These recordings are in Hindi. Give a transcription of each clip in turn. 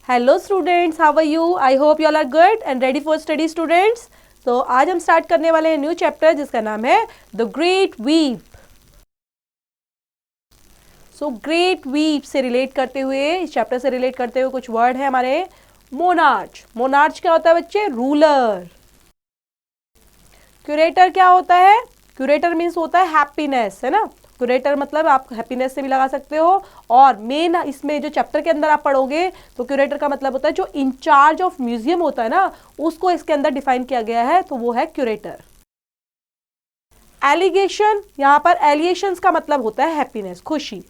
Hello students, how are you? I hope you all are good and ready for study students. तो आज हम स्टार्ट करने वाले हैं न्यू चैप्टर जिसका नाम है the great weep. So great weep से रिलेट करते हुए, इस चैप्टर से रिलेट करते हुए कुछ वर्ड है हमारे। मोनार्च। मोनार्च क्या होता है बच्चे? रूलर। क्यूरेटर क्या होता है? क्यूरेटर मीन्स होता है हैप्पीनेस, है ना। क्यूरेटर मतलब आप हैप्पीनेस से भी लगा सकते हो। और मेन इसमें जो चैप्टर के अंदर आप पढ़ोगे तो क्यूरेटर का मतलब होता है जो इंचार्ज ऑफ म्यूजियम होता है ना, उसको इसके अंदर डिफाइन किया गया है, तो वो है क्यूरेटर। एलिगेशन, यहां पर एलिगेशंस का मतलब होता है हैप्पीनेस, खुशी।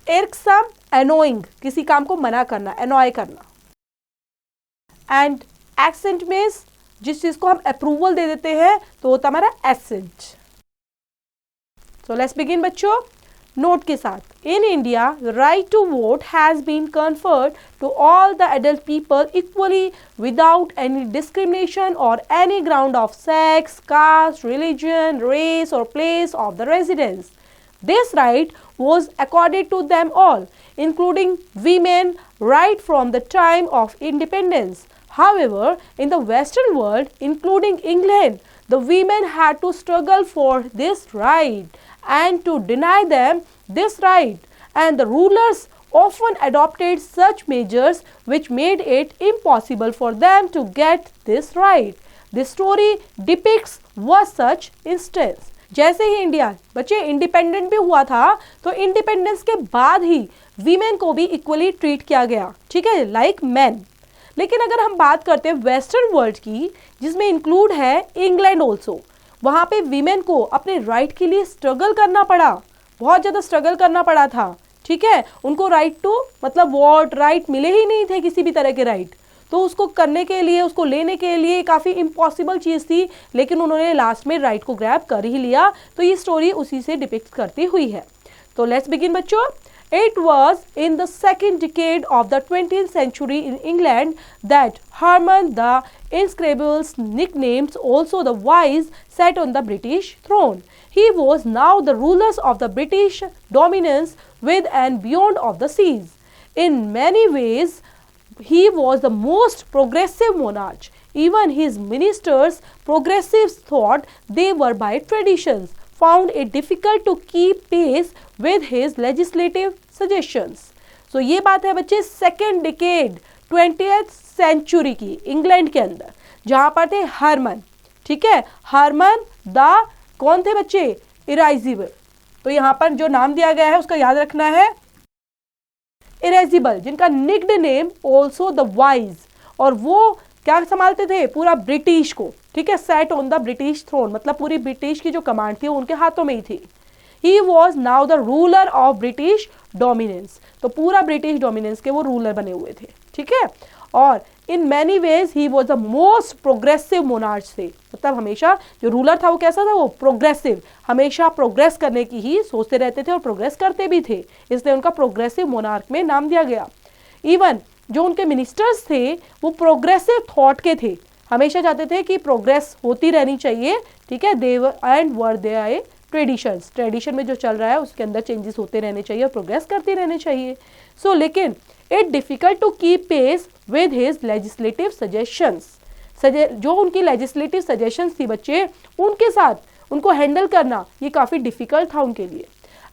इर्कसम, एनोइंग, किसी काम को मना करना, एनॉय करना। एंड एक्सेंट मीन्स जिस चीज को हम अप्रूवल दे देते हैं तो होता हमारा एसेंट। सो लेट्स बिगिन बच्चों, नोट के साथ। In India right to vote has been conferred to all the adult people equally without any discrimination और any ground of sex, caste, religion, race और place of the residence. This right was accorded to them all, including women, right from the time of independence. However, in the Western world, including England, the women had to struggle for this right and to deny them this right, and the rulers often adopted such measures which made it impossible for them to get this right. This story depicts one such instance. जैसे ही इंडिया बच्चे इंडिपेंडेंट भी हुआ था तो इंडिपेंडेंस के बाद ही वीमेन को भी इक्वली ट्रीट किया गया, ठीक है, लाइक मैन। लेकिन अगर हम बात करते हैं वेस्टर्न वर्ल्ड की, जिसमें इंक्लूड है इंग्लैंड ऑल्सो, वहां पे वीमेन को अपने राइट के लिए स्ट्रगल करना पड़ा, बहुत ज्यादा स्ट्रगल करना पड़ा था, ठीक है। उनको राइट टू मतलब वोट राइट मिले ही नहीं थे, किसी भी तरह के राइट। तो उसको करने के लिए, उसको लेने के लिए काफ़ी इम्पॉसिबल चीज़ थी, लेकिन उन्होंने लास्ट में राइट को ग्रैब कर ही लिया। तो ये स्टोरी उसी से डिपिक्ट करती हुई है। तो लेट्स बिगिन बच्चों। It was in the second decade of the 20th century in England that Herman the Inscrutable's nicknamed also the Wise sat on the British throne. He was now the ruler of the British dominance with and beyond of the seas. In many ways, he was the most progressive monarch. Even his ministers, progressives thought they were by traditions, found it difficult to keep pace with his legislative suggestions. So ये बात है बच्चे सेकेंड डिकेड 20th सेंचुरी की इंग्लैंड के अंदर, जहां पर थे हरमन, ठीक है। हरमन द कौन थे बच्चे? इराइजिबल। तो यहाँ पर जो नाम दिया गया है उसका याद रखना है, इरेजिबल, जिनका निक्ड नेम ऑल्सो द वाइज। और वो क्या संभालते थे? पूरा ब्रिटिश को, ठीक है। Set on the British throne मतलब पूरी ब्रिटिश की जो कमांड थी वो उनके हाथों में ही थी। He was now the ruler of British dominance, तो पूरा ब्रिटिश डोमिनेंस के वो रूलर बने हुए थे, ठीक है। और in many ways he was the most progressive monarch थे, मतलब हमेशा जो रूलर था वो कैसा था? वो प्रोग्रेसिव, हमेशा प्रोग्रेस करने की ही सोचते रहते थे और प्रोग्रेस करते भी थे, इसलिए उनका प्रोग्रेसिव मोनार्क में नाम दिया गया। इवन जो उनके मिनिस्टर्स थे वो प्रोग्रेसिव थॉट के थे, हमेशा चाहते थे कि प्रोग्रेस होती रहनी चाहिए, ठीक है। देव एंड वर दे आए ट्रेडिशंस, ट्रेडिशन में जो चल रहा है उसके अंदर चेंजेस होते रहने चाहिए और प्रोग्रेस करते रहने चाहिए। सो लेकिन it difficult to keep pace with his legislative suggestions. जो उनकी लेजिस्लेटिव सजेशंस थी बच्चे, उनके साथ उनको हैंडल करना ये काफ़ी डिफिकल्ट था उनके लिए।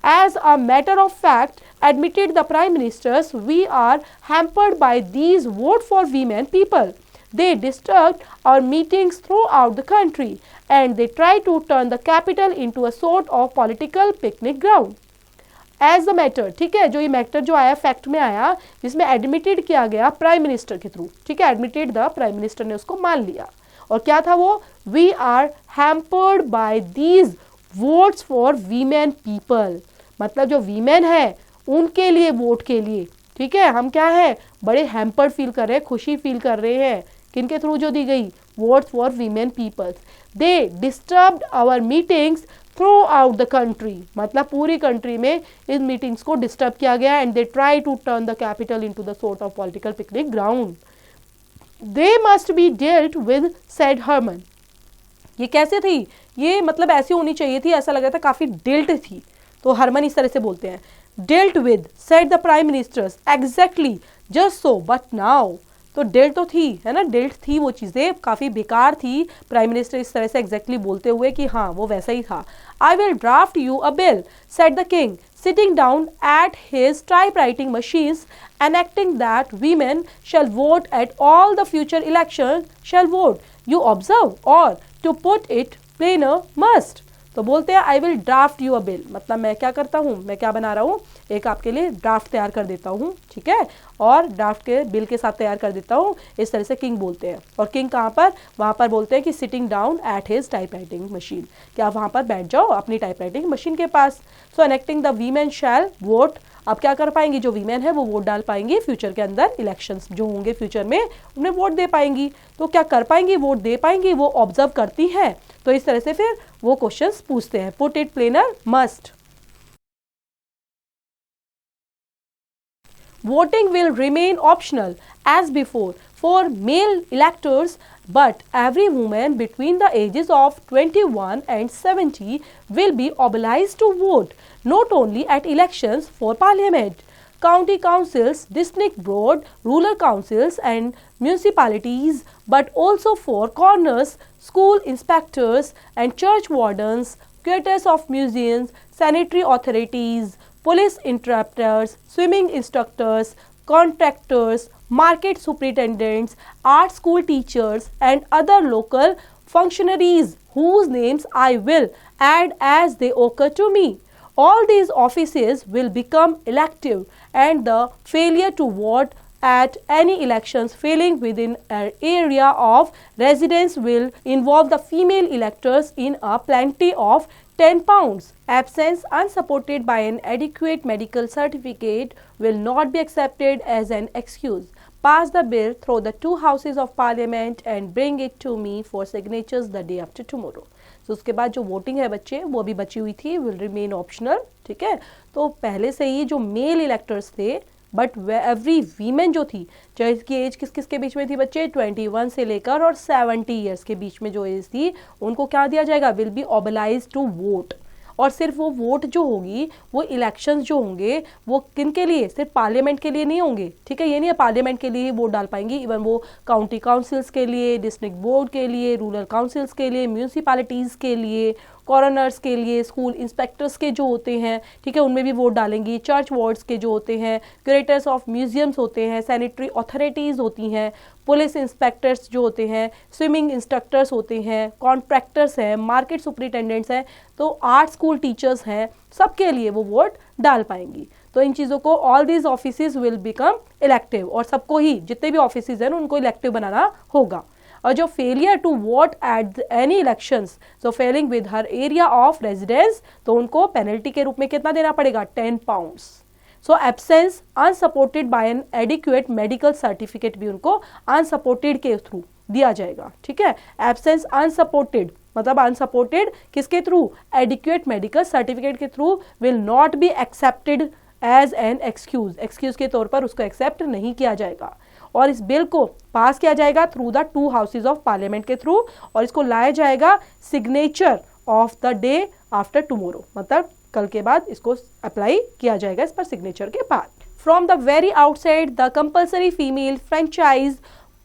As a matter of fact, admitted the prime ministers, we are hampered by these vote for women people. They disturbed our meetings throughout the country and they try to turn the capital into a sort of political picnic ground. As the matter, ठीक है, जो ये मैटर जो आया फैक्ट में आया, जिसमें एडमिटेड किया गया प्राइम मिनिस्टर के थ्रू, ठीक है, एडमिटेड द प्राइम मिनिस्टर ने उसको मान लिया। और क्या था वो? We are hampered by these votes for women people, मतलब जो वीमेन है उनके लिए वोट के लिए, ठीक है, हम क्या है? बड़े हैम्पर्ड फील कर रहे हैं, खुशी फील कर रहे हैं। किनके थ्रू जो दी गई? Votes for women peoples. They disturbed our meetings throughout the country, मतलब पूरी कंट्री में इन मीटिंग्स को डिस्टर्ब किया गया। And they try to turn the capital into the sort of political picnic ground. They must be dealt with, said Harman. ये कैसे थी? ये मतलब ऐसी होनी चाहिए थी, ऐसा लग रहा था काफी डिल्ट थी, तो हरमन इस तरह से बोलते हैं, dealt with said the prime ministers exactly just so but now। तो डेल्ट तो थी, है ना, डेल्ट थी, वो चीज़ें काफ़ी बेकार थी, प्राइम मिनिस्टर इस तरह से एग्जैक्टली बोलते हुए कि हाँ वो वैसा ही था। I will draft you a bill said the king sitting down at his typewriting machines enacting that women shall vote at all the future elections shall vote, you observe, or to put it plainer must। तो बोलते हैं I will draft you a bill, मतलब मैं क्या करता हूँ, मैं क्या बना रहा हूँ, एक आपके लिए ड्राफ्ट तैयार कर देता हूँ, ठीक है, और ड्राफ्ट के बिल के साथ तैयार कर देता हूँ, इस तरह से किंग बोलते हैं। और किंग कहाँ पर, वहाँ पर बोलते हैं कि sitting down at his typewriting machine, कि आप वहाँ पर बैठ जाओ अपनी टाइपराइटिंग मशीन के पास। सो एनेक्टिंग द वीमेन शैल वोट, अब क्या कर पाएंगी, जो वीमेन है वो वोट डाल पाएंगी फ्यूचर के अंदर, इलेक्शंस जो होंगे फ्यूचर में उन्हें वोट दे पाएंगी। तो क्या कर पाएंगी, वोट दे पाएंगी, वो ऑब्जर्व करती हैं। तो इस तरह से फिर वो क्वेश्चंस पूछते हैं, put it planar must. Voting will remain optional as before for male electors, but every woman between the ages of 21 and 70 will be obliged to vote, not only at elections for parliament, county councils, district board, rural councils and municipalities, but also for corners, school inspectors and church wardens, curators of museums, sanitary authorities, police interpreters, swimming instructors, contractors, market superintendents, art school teachers and other local functionaries whose names I will add as they occur to me. All these offices will become elective, and the failure to vote at any elections failing within an area of residence will involve the female electors in a penalty of £10. Absence unsupported by an adequate medical certificate will not be accepted as an excuse. Pass the bill through the two houses of parliament and bring it to me for signatures the day after tomorrow. तो उसके बाद जो वोटिंग है बच्चे, वो अभी बची हुई थी, विल रिमेन ऑप्शनल, ठीक है। तो पहले से ही जो मेल इलेक्टर्स थे, बट एवरी वीमेन जो थी, चाहे इसकी एज किस किस के बीच में थी बच्चे, 21 से लेकर और 70 ईयर्स के बीच में जो एज थी, उनको क्या दिया जाएगा, will be oblige to vote. और सिर्फ वो वोट जो होगी, वो इलेक्शंस जो होंगे, वो किन के लिए, सिर्फ पार्लियामेंट के लिए नहीं होंगे, ठीक है। ये नहीं है पार्लियामेंट के लिए ही वोट डाल पाएंगी, इवन वो काउंटी काउंसिल्स के लिए, डिस्ट्रिक्ट बोर्ड के लिए, रूरल काउंसिल्स के लिए, म्यूनिसिपैलिटीज़ के लिए, कॉरोनर्स के लिए, स्कूल इंस्पेक्टर्स के जो होते हैं, ठीक है, उनमें भी वोट डालेंगी, चर्च वार्ड्स के जो होते हैं, क्यूरेटर्स ऑफ म्यूजियम्स होते हैं, सैनिटरी अथॉरिटीज़ होती हैं, पुलिस इंस्पेक्टर्स जो होते हैं, स्विमिंग इंस्ट्रक्टर्स होते हैं, कॉन्ट्रैक्टर्स हैं, मार्केट सुपरिटेंडेंट्स हैं, तो आर्ट स्कूल टीचर्स हैं, सबके लिए वो वोट डाल पाएंगी। तो इन चीज़ों को all these offices will become elective, और सबको ही जितने भी ऑफिसेज हैं उनको इलेक्टिव बनाना होगा। और जो failure to vote at any elections, so failing with her area of residence, तो उनको पेनल्टी के रूप में कितना देना पड़ेगा, £10। So absence unsupported by an adequate medical certificate भी उनको अनसपोर्टेड के थ्रू दिया जाएगा, ठीक है। एब्सेंस अनसपोर्टेड मतलब अनसपोर्टेड किसके थ्रू, एडिक्वेट मेडिकल सर्टिफिकेट के through, will not be accepted as an excuse, excuse के तौर पर उसको एक्सेप्ट नहीं किया जाएगा। और इस बिल को पास किया जाएगा through the two houses of parliament के थ्रू, और इसको लाया जाएगा signature of the day after tomorrow, मतलब कल के बाद इसको अप्लाई किया जाएगा, इस पर सिग्नेचर के बाद। From the very outside the compulsory female franchise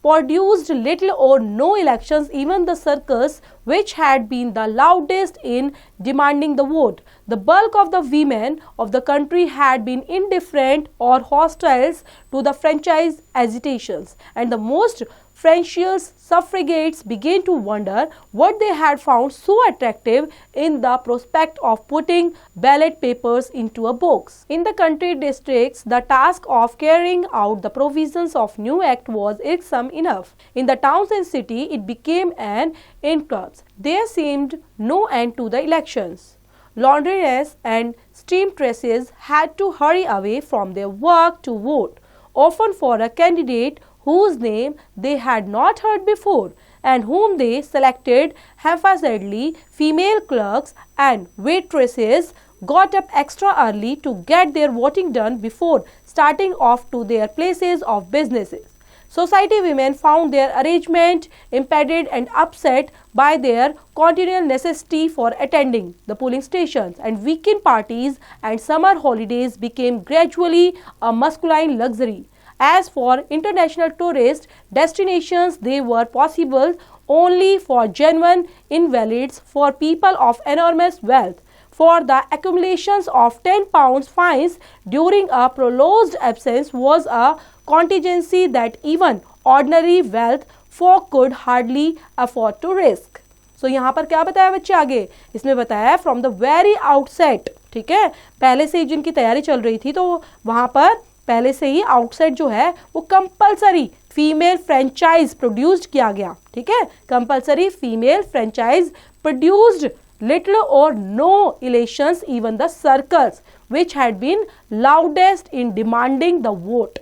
produced little or no elections, even the circus, which had been the loudest in demanding the vote. The bulk of the women of the country had been indifferent or hostile to the franchise agitations, and the most ferocious suffragettes began to wonder what they had found so attractive in the prospect of putting ballot papers into a box. In the country districts, the task of carrying out the provisions of new act was irksome enough. In the towns and city, it became an incubus. There seemed no end to the elections. Laundresses and seamstresses had to hurry away from their work to vote, often for a candidate whose name they had not heard before, and whom they selected haphazardly. Female clerks and waitresses got up extra early to get their voting done before starting off to their places of businesses. Society women found their arrangement impeded and upset by their continual necessity for attending the polling stations, and weekend parties and summer holidays became gradually a masculine luxury. As for international tourist destinations, they were possible only for genuine invalids, for people of enormous wealth. For the accumulations of £10 fines during a prolonged absence was a contingency that even ordinary wealth folk could hardly afford to risk. So यहाँ पर क्या बताया बच्चे आगे, इसमें बताया फ्रॉम द वेरी आउटसेट, ठीक है, पहले से ही जिनकी तैयारी चल रही थी तो वहाँ पर पहले से ही आउटसेट जो है वो कंपलसरी फीमेल फ्रेंचाइज प्रोड्यूस्ड किया गया, ठीक है, compulsory female franchise produced little or no elections, even the circles which had been loudest in demanding the vote.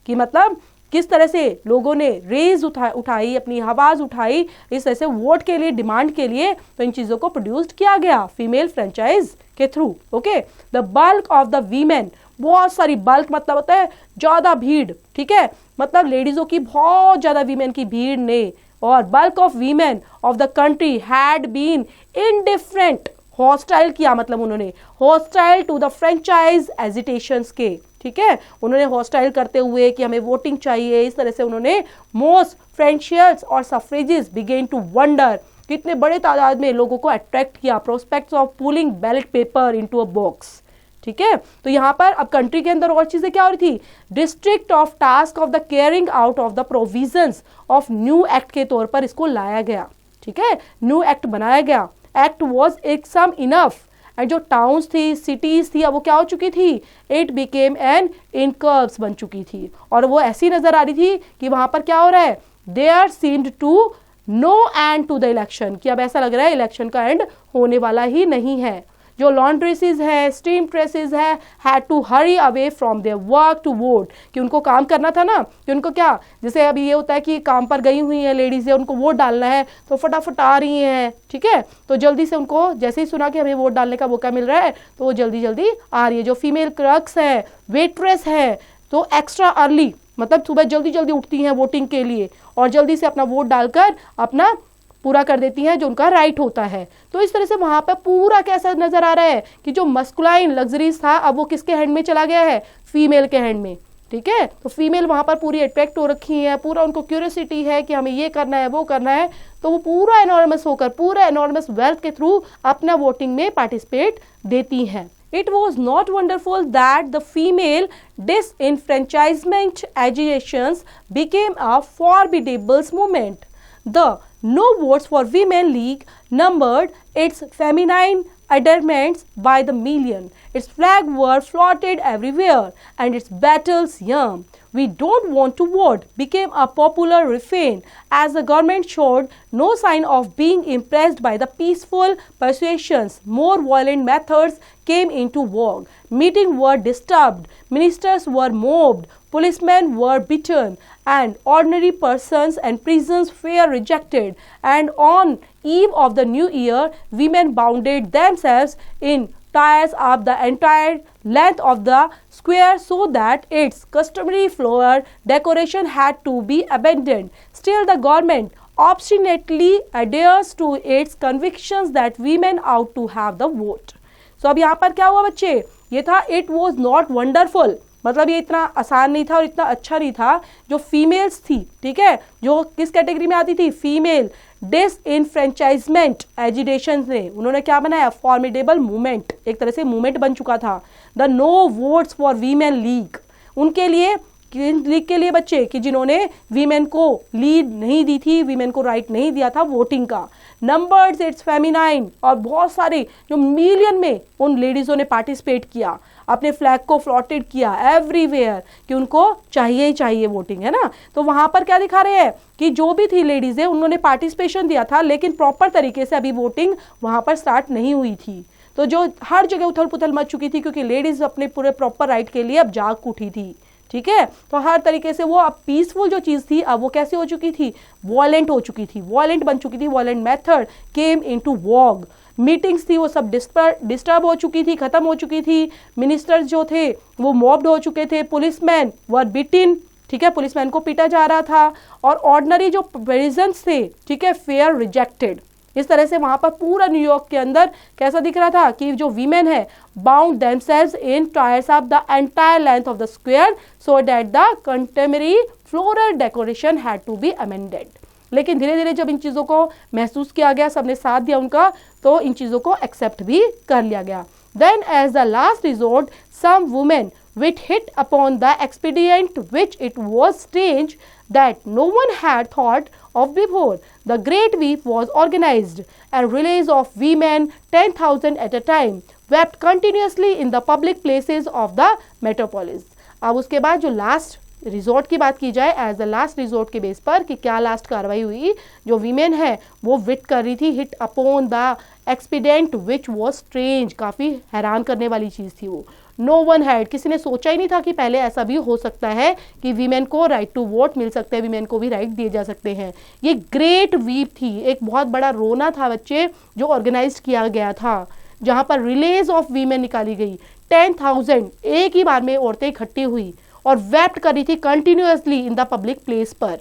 कि मतलब किस तरह से लोगों ने रेज उठाई, अपनी आवाज़ उठाई इस तरह से वोट के लिए, डिमांड के लिए, तो इन चीज़ों को प्रोड्यूस्ड किया गया फीमेल फ्रेंचाइज के through. Okay, the bulk of the women, बहुत सारी, बल्क मतलब होता है ज़्यादा भीड़, ठीक है, मतलब लेडीज़ों की बहुत ज़्यादा वीमेन की भीड़ ने, और bulk of women of the country had been indifferent, hostile किया, मतलब उन्होंने hostile to the franchise agitations के, ठीक है, उन्होंने हॉस्टाइल करते हुए कि हमें वोटिंग चाहिए, इस तरह से उन्होंने मोस्ट फ्रेंशियल्स और सफ्रेजिस बिगेन टू वंडर, कितने बड़े तादाद में लोगों को अट्रैक्ट किया, prospects of pulling ballot paper into a box, ठीक है. तो यहाँ पर अब कंट्री के अंदर और चीजें क्या हो रही थी, district of task of the caring out of the provisions of new act के तौर पर इसको लाया गया, ठीक है, न्यू एक्ट बनाया गया. एक्ट वॉज एक सम इनफ, एंड जो टाउन्स थी, सिटीज थी, अब वो क्या हो चुकी थी, इट बिकेम एन इनकर्व्स बन चुकी थी, और वो ऐसी नजर आ रही थी कि वहां पर क्या हो रहा है, there seemed to no end to the election, कि अब ऐसा लग रहा है इलेक्शन का एंड होने वाला ही नहीं है. जो लॉन्ड्रेसेस है, स्टीम प्रेसेस है, had to hurry away from their work to vote, कि उनको काम करना था ना, कि उनको क्या, जैसे अभी ये होता है कि काम पर गई हुई है लेडीज़ है, उनको वोट डालना है तो फटाफट आ रही हैं, ठीक है, तो जल्दी से उनको जैसे ही सुना कि हमें वोट डालने का मौका मिल रहा है तो वो जल्दी जल्दी आ रही है. जो फीमेल क्लर्क्स है, वेट्रेस है, तो एक्स्ट्रा अर्ली, मतलब सुबह जल्दी जल्दी उठती हैं वोटिंग के लिए और जल्दी से अपना वोट डालकर अपना पूरा कर देती हैं जो उनका राइट होता है. तो इस तरह से वहां पर पूरा कैसा नजर आ रहा है कि जो मस्कुलाइन लग्जरीज था अब वो किसके हैंड में चला गया है, फीमेल के हैंड में, ठीक है. तो फीमेल वहां पर पूरी अट्रैक्ट हो रखी है, पूरा उनको क्यूरियोसिटी है कि हमें ये करना है वो करना है, तो वो पूरा एनॉर्मस होकर, पूरा एनॉर्मस वेल्थ के थ्रू अपना वोटिंग में पार्टिसिपेट देती हैं. It was not wonderful that the female disenfranchisement agitations became a formidable movement. The No Votes for Women League numbered its feminine adherents by the million. Its flag were floated everywhere and its battles young. We don't want to vote became a popular refrain as the government showed no sign of being impressed by the peaceful persuasions. More violent methods came into vogue. Meetings were disturbed, ministers were mobbed, policemen were beaten, and ordinary persons and prisons were rejected. And on eve of the new year, women bounded themselves in tiers up the entire length of the square so that its customary flower decoration had to be abandoned. Still, the government obstinately adheres to its convictions that women ought to have the vote. So अब यहाँ पर क्या हुआ बच्चे, ये था it was not wonderful, मतलब ये इतना आसान नहीं था और इतना अच्छा नहीं था. जो फीमेल्स थी, ठीक है, जो किस कैटेगरी में आती थी, फीमेल डिसइनफ्रेंचाइजमेंट एजिटेशन ने उन्होंने क्या बनाया, फॉर्मिडेबल मूवमेंट, एक तरह से मूवमेंट बन चुका था. The no votes for women league, उनके लिए, लीग के लिए बच्चे कि जिन्होंने वीमेन को लीड नहीं दी थी, वीमेन को राइट नहीं दिया था वोटिंग का. नंबर्स इट्स फेमिनाइन, और बहुत सारे जो मिलियन में उन लेडीज़ों ने पार्टिसिपेट किया, अपने फ्लैग को फ्लॉटेड किया एवरीवेयर कि उनको चाहिए ही चाहिए वोटिंग, है ना. तो वहां पर क्या दिखा रहे हैं कि जो भी थी लेडीज़ है उन्होंने पार्टिसिपेशन दिया था, लेकिन प्रॉपर तरीके से अभी वोटिंग वहां पर स्टार्ट नहीं हुई थी. तो जो हर जगह उथल पुथल मच चुकी थी क्योंकि लेडीज़ अपने पूरे प्रॉपर राइट के लिए अब जाग उठी थी, ठीक है. तो हर तरीके से वो अब पीसफुल जो चीज़ थी अब वो कैसे हो चुकी थी, वॉयलेंट हो चुकी थी, वॉयलेंट बन चुकी थी. Violent method came into vogue. Meetings थी वो सब डिस्टर्ब हो चुकी थी, खत्म हो चुकी थी. मिनिस्टर्स जो थे वो मॉब्ड हो चुके थे. पुलिसमैन वर बिटिन, ठीक है, पुलिसमैन को पीटा जा रहा था और ऑर्डिनरी जो पेजेंट्स थे, ठीक है, फेयर रिजेक्टेड। इस तरह से वहां पर पूरा न्यूयॉर्क के अंदर कैसा दिख रहा था कि जो वीमेन है bound themselves in tyres of the entire length of the square so that the contemporary floral decoration had to be amended. लेकिन धीरे धीरे जब इन चीज़ों को महसूस किया गया, सबने साथ दिया उनका, तो इन चीज़ों को एक्सेप्ट भी कर लिया गया। Then as the last resort some women which hit upon the expedient which it was strange that no one had thought of before. The Great Weep was organized, and relays of women 10,000 at a time wept continuously in the public places of the metropolis. अब उसके बाद जो लास्ट रिजोर्ट की बात की जाए, एज द लास्ट रिजोर्ट के बेस पर कि क्या लास्ट कार्रवाई हुई, जो वीमेन है वो विट कर रही थी, hit upon the expedient which was strange, काफ़ी हैरान करने वाली चीज़ थी वो। नो वन हैड, किसी ने सोचा ही नहीं था कि पहले ऐसा भी हो सकता है कि वीमेन को राइट टू वोट मिल सकता है, वीमेन को भी राइट दिए जा सकते हैं। ये ग्रेट वीप थी, एक बहुत बड़ा रोना था बच्चे, जो ऑर्गेनाइज किया गया था, जहाँ पर रिलेज ऑफ वीमेन निकाली गई। 10,000 एक ही बार में औरतें इकट्ठी हुई और वेप्ट कर रही थी continuously in the public place पर।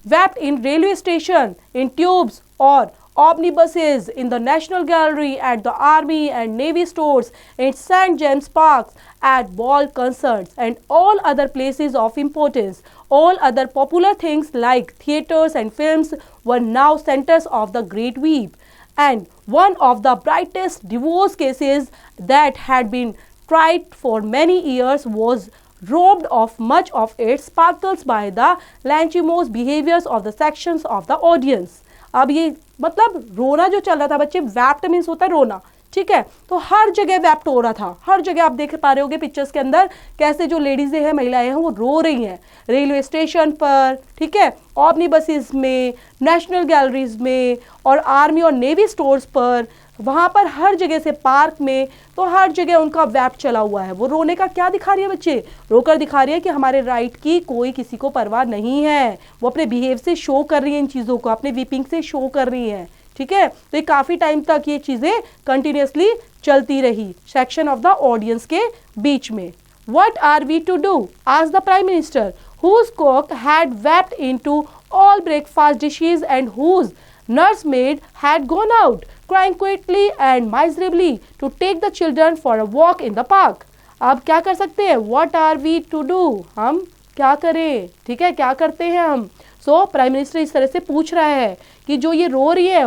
wept in railway station, in tubes or omnibuses, in the National Gallery, at the Army and Navy stores, in St. James Parks, at ball concerts and all other places of importance. All other popular things like theatres and films were now centers of the Great Weep. And one of the brightest divorce cases that had been tried for many years was robbed of much of its sparkles by the lachymose behaviors of the sections of the audience. अब ये मतलब रोना जो चल रहा था बच्चे, वैप्ट मीन्स होता है रोना, ठीक है, तो हर जगह वैप्ट हो रहा था, हर जगह आप देख पा रहे होगे पिक्चर्स के अंदर कैसे जो लेडीज़ें हैं, महिलाएं हैं, वो रो रही हैं रेलवे स्टेशन पर, ठीक है, ऑमनी बसेस में, नेशनल गैलरीज में और आर्मी और नेवी स्टोर्स पर, वहाँ पर हर जगह से पार्क में, तो हर जगह उनका वैप्ट चला हुआ है। वो रोने का क्या दिखा रही है बच्चे, रोकर दिखा रही है कि हमारे राइट की कोई किसी को परवाह नहीं है। वो अपने बिहेव से शो कर रही है इन चीज़ों को, अपने वीपिंग से शो कर रही है, ठीक है। तो ये काफ़ी टाइम तक ये चीज़ें कंटिन्यूसली चलती रही सेक्शन ऑफ द ऑडियंस के बीच में। What are we to do, asked the prime minister, whose cook had wept into all breakfast dishes and whose nursemaid had gone out crying quietly and miserably to take the children for a walk in the park. अब क्या कर सकते हैं, what are we to do, हम क्या करें, ठीक है, क्या करते हैं हम। सो प्राइम मिनिस्टर इस तरह से पूछ रहा है कि जो ये रो रही है,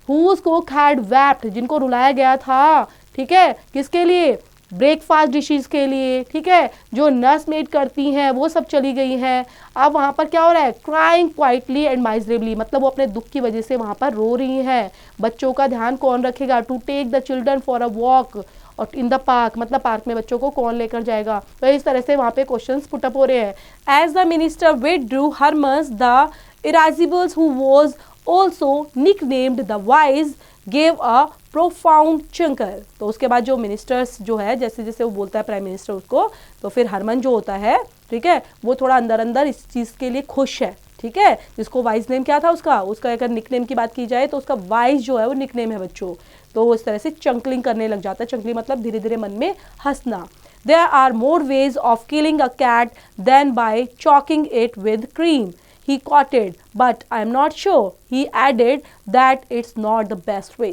whose cook had wept, जिनको रुलाया गया था, ठीक है, किसके लिए, ब्रेकफास्ट डिशेस के लिए, ठीक है, जो नर्स मेड करती हैं वो सब चली गई हैं। अब वहाँ पर क्या हो रहा है, क्राइंग क्वाइटली एंड माइजरेबली, मतलब वो अपने दुख की वजह से वहाँ पर रो रही हैं। बच्चों का ध्यान कौन रखेगा, to take the children for a walk और इन द पार्क, मतलब पार्क में बच्चों को कौन लेकर जाएगा। तो इस तरह से वहाँ पे क्वेश्चंस पुट अप हो रहे हैं। As the minister withdrew Hermes the irascibles who was also nicknamed the wise gave a profound chuckle. तो उसके बाद जो मिनिस्टर्स जो है, जैसे जैसे वो बोलता है प्राइम मिनिस्टर उसको, तो फिर हरमन जो होता है, ठीक है, वो थोड़ा अंदर अंदर इस चीज़ के लिए खुश है, ठीक है, जिसको वाइज नेम क्या था उसका अगर निकनेम की बात की जाए तो उसका वाइज जो है वो निकनेम है बच्चों। तो वो इस तरह से चंकलिंग करने लग जाता है, चंकलिंग मतलब धीरे धीरे मन में हंसना। There are more ways of killing a cat than by choking it with cream, he quoted, but I am not sure, he added that it's not the best way.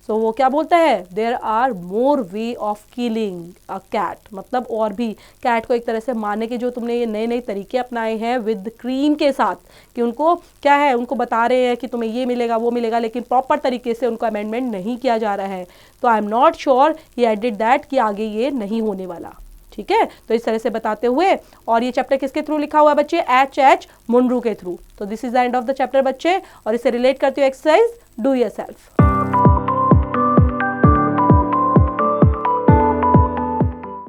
So वो क्या बोलता है, there are more way of killing a cat, मतलब और भी कैट को एक तरह से मारने के जो तुमने ये नए नए तरीके अपनाए हैं विद क्रीम के साथ, कि उनको क्या है, उनको बता रहे हैं कि तुम्हें ये मिलेगा वो मिलेगा, लेकिन प्रॉपर तरीके से उनको अमेंडमेंट नहीं किया जा रहा है। तो I am not sure he added that कि आगे ये नहीं होने वाला, ठीक है। तो इस तरह से बताते हुए, और ये चैप्टर किसके थ्रू लिखा हुआ है बच्चे, H.H. मुनरू के थ्रू। तो this is the end of the chapter बच्चे, और इसे रिलेट करते हुए एक्सरसाइज डू योरसेल्फ।